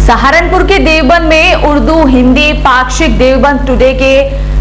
सहारनपुर के देवबंद में उर्दू हिंदी पाक्षिक देवबंद टुडे के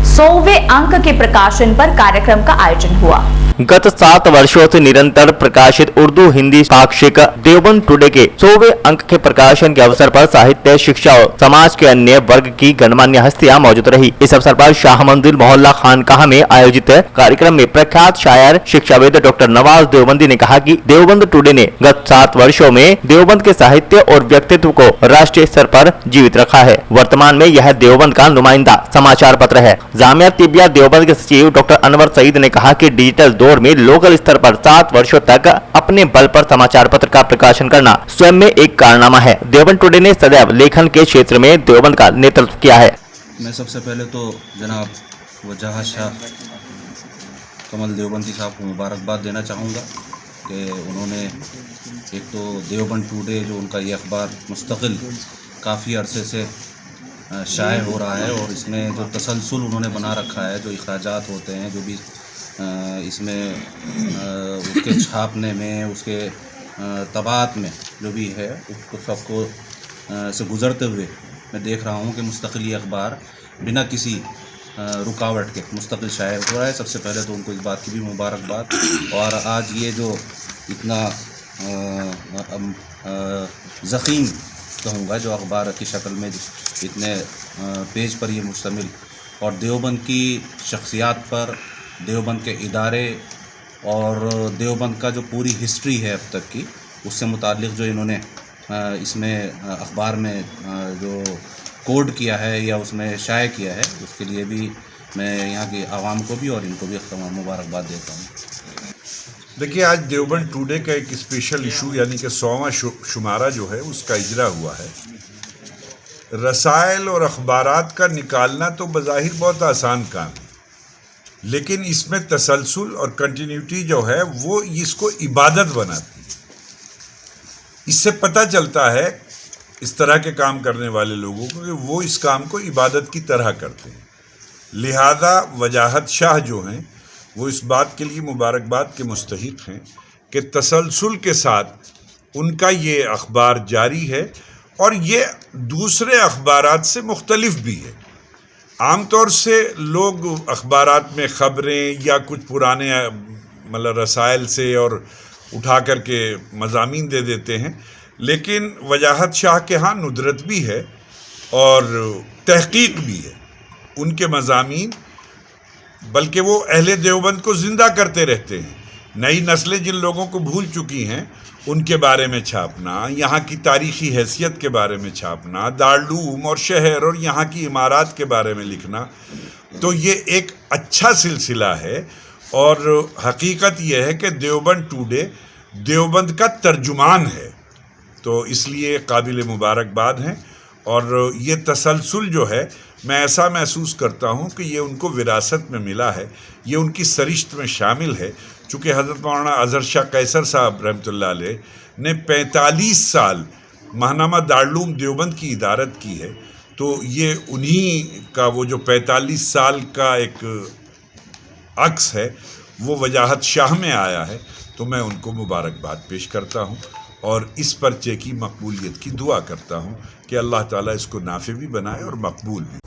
100वें अंक के प्रकाशन पर कार्यक्रम का आयोजन हुआ। गत 7 वर्षों से निरंतर प्रकाशित उर्दू हिंदी पाक्षिक देवबंद टुडे के 100वें अंक के प्रकाशन के अवसर पर साहित्य, शिक्षा और समाज के अन्य वर्ग की गणमान्य हस्तियां मौजूद रही। इस अवसर पर शाह मंदिर मोहल्ला खानकाह में आयोजित कार्यक्रम में प्रख्यात शायर, शिक्षाविद डॉक्टर नवाज देवबंदी ने कहा कि देवबंद टुडे ने गत 7 वर्षों में देवबंद के साहित्य और व्यक्तित्व को राष्ट्रीय स्तर पर जीवित रखा है। वर्तमान में यह देवबंद का नुमाइंदा समाचार पत्र है। जामिया तिबिया देवबंद के सचिव डॉक्टर अनवर सईद ने कहा कि डिजिटल दौर में लोकल स्तर पर 7 वर्षों तक अपने बल पर समाचार पत्र का प्रकाशन करना स्वयं में एक कारनामा है। देवबंद टुडे ने सदैव लेखन के क्षेत्र में देवबंद का नेतृत्व किया है। मैं सबसे पहले तो जनाब वजाहत शाह कमल देवबंदी साहब को मुबारकबाद देना चाहूँगा कि उन्होंने एक तो देवबंद टुडे जो उनका ये अखबार मुस्तकिल काफ़ी अरसे से शाये हो रहा है और इसमें जो तसलसल उन्होंने बना रखा है, जो इखराजात होते हैं, जो भी इसमें उसके छापने में, उसके तबात में जो भी है, उसको सबको से गुज़रते हुए मैं देख रहा हूँ कि मुस्तकिल ये अखबार बिना किसी रुकावट के मुस्तकिल शाये हो रहा है। सबसे पहले तो उनको इस बात की भी मुबारकबाद। और आज ये जो इतना ज़ख़ीम कहूँगा जो अखबार की शक्ल में इतने पेज पर ये मुश्तमिल और देवबंद की शख्सियात पर, देवबंद के इदारे और देवबंद का जो पूरी हिस्ट्री है अब तक की, उससे मुताल्लिक़ जो इन्होंने इसमें अखबार में जो कोड किया है या उसमें शाये किया है, उसके लिए भी मैं यहाँ की आवाम को भी और इनको भी मुबारकबाद देता हूँ। देखिए, आज देवबंद टुडे का एक स्पेशल इशू यानी कि 100वां शुमारा जो है उसका इजरा हुआ है। रसायल और अखबारात का निकालना तो बज़ाहिर बहुत आसान काम है, लेकिन इसमें तसलसल और कंटिन्यूटी जो है वो इसको इबादत बनाती है। इससे पता चलता है इस तरह के काम करने वाले लोगों को कि वो इस काम को इबादत की तरह करते हैं। लिहाजा वजाहत शाह जो हैं वो इस बात के लिए मुबारकबाद के मुस्तहिक हैं कि तसलसल के साथ उनका ये अखबार जारी है और ये दूसरे अखबारात से मुख्तलिफ भी है। आमतौर से लोग अखबारात में ख़बरें या कुछ पुराने मतलब रसायल से और उठा कर के मज़ामीन दे देते हैं, लेकिन वजाहत शाह के यहाँ नुदरत भी है और तहक़ीक़ भी है। उनके मज़ामीन बल्कि वो अहले देवबंद को ज़िंदा करते रहते हैं। नई नस्लें जिन लोगों को भूल चुकी हैं उनके बारे में छापना, यहाँ की तारीख़ी हैसियत के बारे में छापना, दारुल और शहर और यहाँ की इमारत के बारे में लिखना, तो ये एक अच्छा सिलसिला है। और हकीकत यह है कि देवबंद टुडे देवबंद का तर्जुमान है, तो इसलिए काबिल मुबारकबाद हैं। और ये तसलसल जो है मैं ऐसा महसूस करता हूँ कि ये उनको विरासत में मिला है, ये उनकी सरिश्त में शामिल है। चूँकि हज़रत मौलाना अज़हर शाह कैसर साहब रहमतुल्लाह अलैह ने 45 साल महनामा दारुल देवबंद की इदारत की है, तो ये उन्हीं का वो जो 45 साल का एक अक्स है वो वजाहत शाह में आया है। तो मैं उनको मुबारकबाद पेश करता हूँ और इस पर्चे की मकबूलियत की दुआ करता हूँ कि अल्लाह ताला इसको नाफे भी बनाए और मकबूल भी।